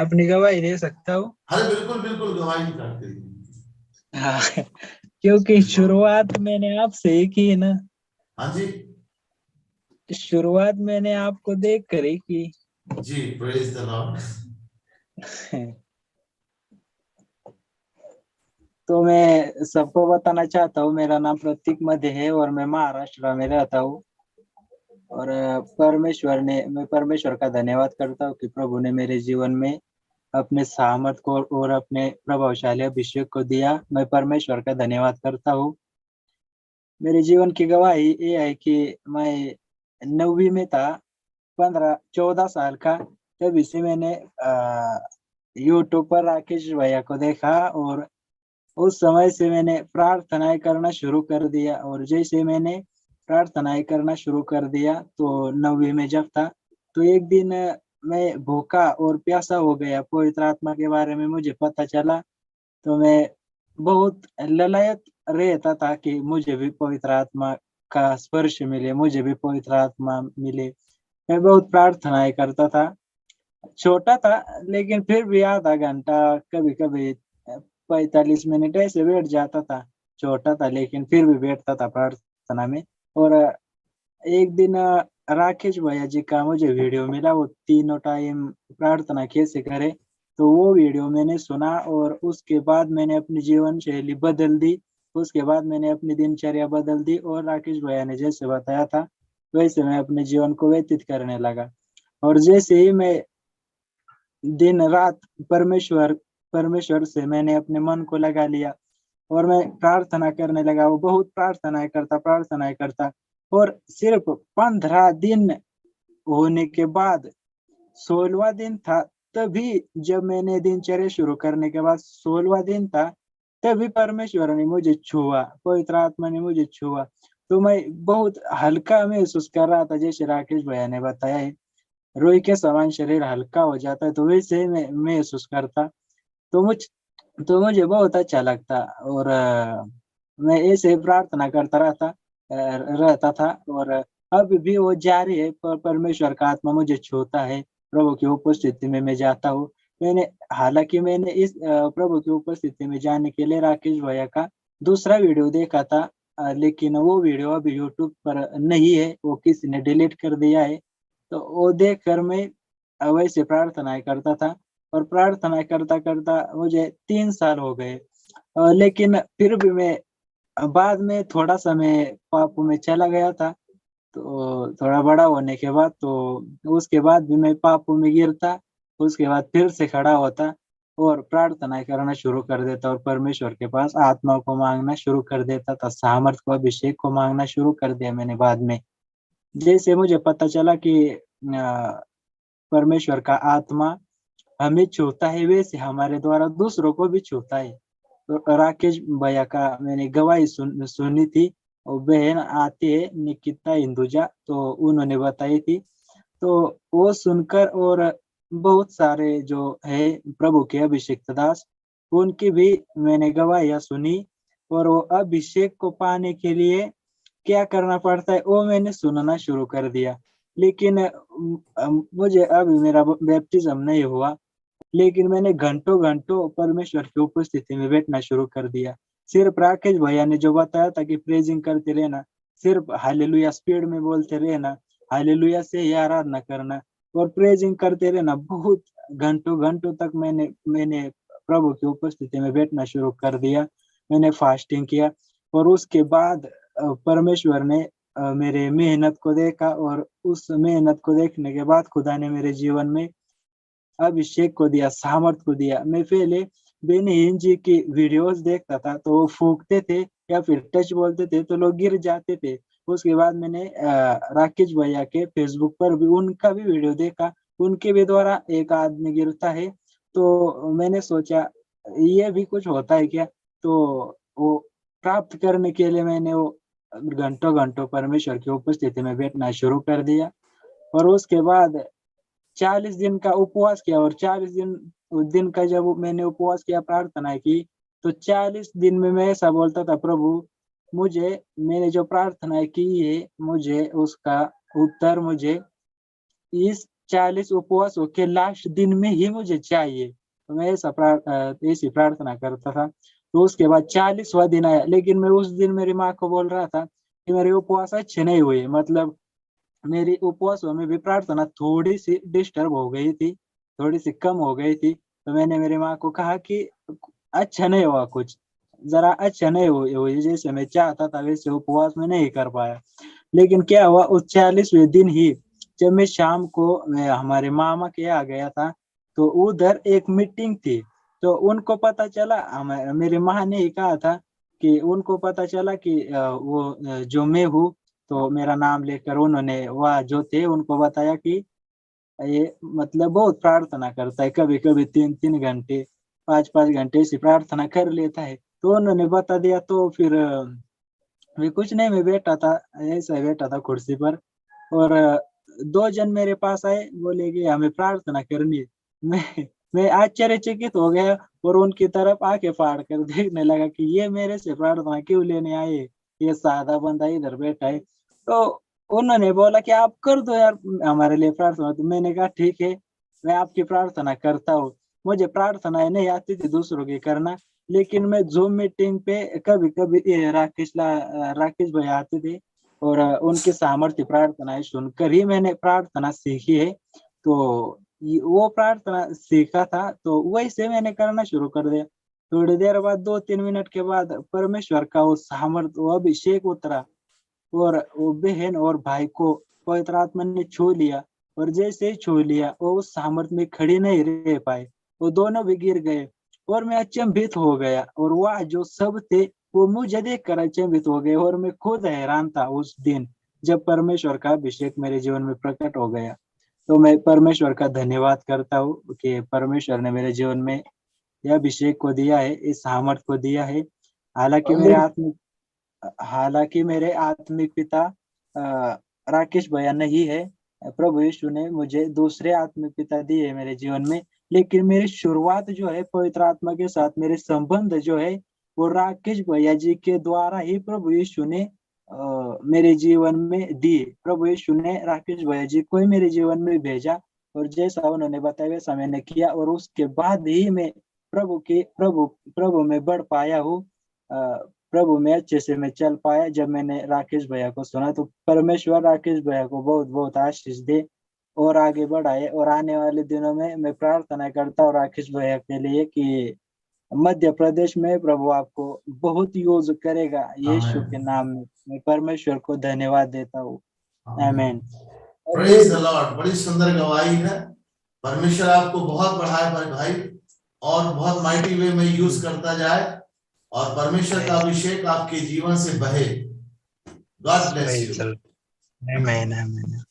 अपनी गवाही दे सकता हूँ। अरे बिल्कुल बिल्कुल, गवाही स्टार्ट करिए। हाँ, क्योंकि शुरुआत मैंने आपसे ही की है ना। हाँ जी। शुरुआत मैंने आपको देख कर ही की। जी, प्रेज द लॉर्ड। तो मैं सबको बताना चाहता हूँ, मेरा नाम प्रतीक मध्य है और मैं महाराष्ट्र में रहता हूँ। और मैं परमेश्वर का धन्यवाद करता हूँ कि प्रभु ने मेरे जीवन में अपने सामर्थ को और अपने प्रभावशाली अभिषेक को दिया। मैं परमेश्वर का धन्यवाद करता हूँ। मेरे जीवन की गवाही ये है कि मैं 9वीं में था, 14 साल का। तभी से मैंने यूट्यूब पर राकेश भैया को देखा और उस समय से मैंने प्रार्थनाएं करना शुरू कर दिया। और जैसे मैंने प्रार्थनाएं करना शुरू कर दिया तो 9वीं में जब था, तो एक दिन मैं भूखा और प्यासा हो गया। पवित्र आत्मा के बारे में मुझे पता चला, तो मैं बहुत ललायत रहता था कि मुझे भी पवित्र आत्मा का स्पर्श मिले, मुझे भी पवित्र आत्मा मिले। मैं बहुत प्रार्थनाएं करता था। छोटा था लेकिन फिर भी आधा घंटा, कभी कभी 45 मिनट ऐसे बैठ जाता था। छोटा था लेकिन फिर भी बैठता था प्रार्थना में। और एक दिन राकेश भैया जी का मुझे वीडियो मिला, वो तीनों टाइम प्रार्थना कैसे करे। तो वो वीडियो मैंने सुना और उसके बाद मैंने अपनी जीवन शैली बदल दी। उसके बाद मैंने अपनी दिनचर्या बदल दी और राकेश भैया ने जैसे बताया था वैसे मैं अपने जीवन को व्यतीत करने लगा। और जैसे ही मैं दिन रात परमेश्वर परमेश्वर से मैंने अपने मन को लगा लिया और मैं प्रार्थना करने लगा। वो बहुत प्रार्थनाएं करता। और सिर्फ 15 दिन होने के बाद 16वां दिन था, तभी जब मैंने दिनचर्या शुरू करने के बाद 16वां दिन था, तभी परमेश्वर ने मुझे छुआ, पवित्र आत्मा ने मुझे छुआ। तो मैं बहुत हल्का महसूस कर रहा था, जैसे राकेश भैया ने बताया है, रूई के समान शरीर हल्का हो जाता है, तो वैसे ही मैं महसूस करता। तो मुझे बहुत अच्छा लगता। और मैं ऐसे ही प्रार्थना करता रहता था। और अब भी वो जारी है। परमेश्वर का आत्मा मुझे छूता है। प्रभु की उपस्थिति में मैं जाता हूँ। हालांकि मैंने इस प्रभु की उपस्थिति में जाने के लिए राकेश भैया का दूसरा वीडियो देखा था, लेकिन वो वीडियो अभी यूट्यूब पर नहीं है, वो किसी ने डिलीट कर दिया है। तो वो देखकर मैं वैसे प्रार्थनाएं करता था। और प्रार्थना करता करता मुझे 3 साल हो गए। लेकिन फिर भी मैं बाद में थोड़ा सा मैं पाप में चला गया था। तो थोड़ा बड़ा होने के बाद तो उसके बाद भी मैं पाप में गिरता। उसके बाद फिर से खड़ा होता और प्रार्थनाएं करना शुरू कर देता और परमेश्वर के पास आत्मा को मांगना शुरू कर देता था, सामर्थ को, अभिषेक को मांगना शुरू कर दिया मैंने बाद में। जैसे मुझे पता चला कि परमेश्वर का आत्मा हमें छूता है, वैसे हमारे द्वारा दूसरों को भी छूता है। तो राकेश भैया का मैंने गवाही सुनी थी। और बहन आती है निकिता हिंदुजा, तो उन्होंने बताई थी। तो वो सुनकर और बहुत सारे जो है प्रभु के अभिषेक दास, उनकी भी मैंने गवाहियां सुनी। और वो अभिषेक को पाने के लिए क्या करना पड़ता है वो मैंने सुनना शुरू कर दिया। लेकिन मुझे अभी मेरा बैप्टिज्म नहीं हुआ, लेकिन मैंने घंटों घंटों परमेश्वर की उपस्थिति में बैठना शुरू कर दिया। सिर्फ राकेश भैया ने जो बताया था कि प्रेजिंग करते रहना, सिर्फ हालेलुया स्पीड में बोलते रहना, हालेलुया से ही आराधना करना और प्रेजिंग करते रहना, बहुत घंटों घंटों तक मैंने मैंने प्रभु की उपस्थिति में बैठना शुरू कर दिया। मैंने फास्टिंग किया। और उसके बाद परमेश्वर ने मेरे मेहनत को देखा। और उस मेहनत को देखने के बाद खुदा ने मेरे जीवन में अभिषेक को दिया, सामर्थ को दिया। मैं पहले बेनी हिन जी की वीडियोस देखता था, तो वो फूकते थे या फिर टच बोलते थे तो लोग गिर जाते थे। उसके बाद मैंने राकेश भैया के फेसबुक पर भी उनका भी वीडियो देखा, उनके भी द्वारा एक आदमी गिरता है। तो मैंने सोचा ये भी कुछ होता है क्या। तो वो प्राप्त करने के लिए मैंने वो घंटों घंटों परमेश्वर की उपस्थिति में बैठना शुरू कर दिया। और उसके बाद 40 दिन का उपवास किया। और 40 दिन का जब मैंने उपवास किया, प्रार्थना की, तो 40 दिन में मैं ऐसा बोलता था, प्रभु मुझे, मैंने जो प्रार्थना की है, मुझे उसका उत्तर मुझे इस 40 उपवास होके लास्ट दिन में ही मुझे चाहिए। तो मैं ऐसी प्रार्थना करता था। तो उसके बाद 40वां दिन आया, लेकिन मैं उस दिन मेरी माँ को बोल रहा था कि मेरे उपवास अच्छे नहीं हुए, मतलब मेरी उपवासों में भी प्रार्थना थोड़ी सी डिस्टर्ब हो गई थी, थोड़ी सी कम हो गई थी। तो मैंने मेरी माँ को कहा कि अच्छा नहीं हुआ, कुछ जरा अच्छा नहीं हुई, जैसे मैं चाहता था वैसे उपवास में नहीं कर पाया। लेकिन क्या हुआ, उस 40वें दिन ही जब मैं शाम को मैं हमारे मामा के यहाँ गया था, तो उधर एक मीटिंग थी। तो उनको पता चला, मेरी माँ ने ही कहा था कि उनको पता चला कि जो मैं हूँ, तो मेरा नाम लेकर उन्होंने वह जो थे उनको बताया कि ये मतलब बहुत प्रार्थना करता है, कभी कभी 3-3 घंटे 5-5 घंटे ऐसी प्रार्थना कर लेता है। तो उन्होंने बता दिया। तो फिर मैं कुछ नहीं, मैं बैठा था, ऐसा ही बैठा था कुर्सी पर। और 2 जन मेरे पास आए, बोले कि हमें प्रार्थना करनी है। मैं आश्चर्यचकित हो गया और उनकी तरफ आंखें फाड़ कर देखने लगा कि ये मेरे से प्रार्थना क्यों लेने आए, ये सादा बंदा इधर बैठा है। तो उन्होंने बोला कि आप कर दो यार हमारे लिए प्रार्थना। तो मैंने कहा ठीक है, मैं आपकी प्रार्थना करता हूँ। मुझे प्रार्थनाएं नहीं आती थी दूसरों की करना, लेकिन मैं जूम मीटिंग पे कभी कभी राकेश भाई आते थे, और उनकी सामर्थ्य प्रार्थनाएं सुनकर ही मैंने प्रार्थना सीखी है। तो वो प्रार्थना सीखा था, तो वही से मैंने करना शुरू कर दिया। थोड़ी देर बाद 2-3 मिनट के बाद परमेश्वर का वो सामर्थ्य, वो अभिषेक उतरा, और वो बहन और भाई को पवित्र आत्मा ने छू लिया। और जैसे ही छू लिया, वो उस सामर्थ्य में खड़े नहीं रह पाए, वो दोनों भी गिर गए। और मैं अचंभित हो गया, और वह जो सब थे वो मुझे देखकर अचंभित हो गए, और मैं खुद हैरान था उस दिन जब परमेश्वर का अभिषेक मेरे जीवन में प्रकट हो गया। तो मैं परमेश्वर का धन्यवाद करता हूँ कि परमेश्वर ने मेरे जीवन में यह अभिषेक को दिया है, इस सामर्थ को दिया है। हालांकि मेरे आत्मिक हालांकि मेरे आत्मिक पिता राकेश भैया नहीं है। प्रभु यीशु ने मुझे दूसरे आत्मिक पिता दिए मेरे जीवन में। लेकिन मेरी शुरुआत जो है पवित्र आत्मा के साथ, मेरे संबंध जो है वो राकेश भैया जी के द्वारा ही प्रभु यीशु ने मेरे जीवन में दिए। प्रभु यीशु ने राकेश भैया जी को ही मेरे जीवन में भेजा, और जैसा उन्होंने बताया वैसा मैंने किया, और उसके बाद ही मैं प्रभु में बढ़ पाया हूँ। प्रभु में अच्छे से मैं चल पाया जब मैंने राकेश भैया को सुना। तो परमेश्वर राकेश भैया को बहुत बहुत आशीष दे और आगे बढ़ाए। और आने वाले दिनों में मैं प्रार्थना करता हूँ राकेश भैया के लिए कि मध्य प्रदेश में प्रभु आपको बहुत यूज करेगा, यीशु के आमेन। नाम में मैं परमेश्वर को धन्यवाद देता हूँ। आमेन। आमीन। और प्रेज द लॉर्ड। बड़ी सुंदर गवाही है। परमेश्वर आपको बहुत बढ़ाए भाई, और बहुत माइटी वे में यूज करता जाए, और परमेश्वर का अभिषेक आपके जीवन से बहे। God bless you. आमीन। आमीन।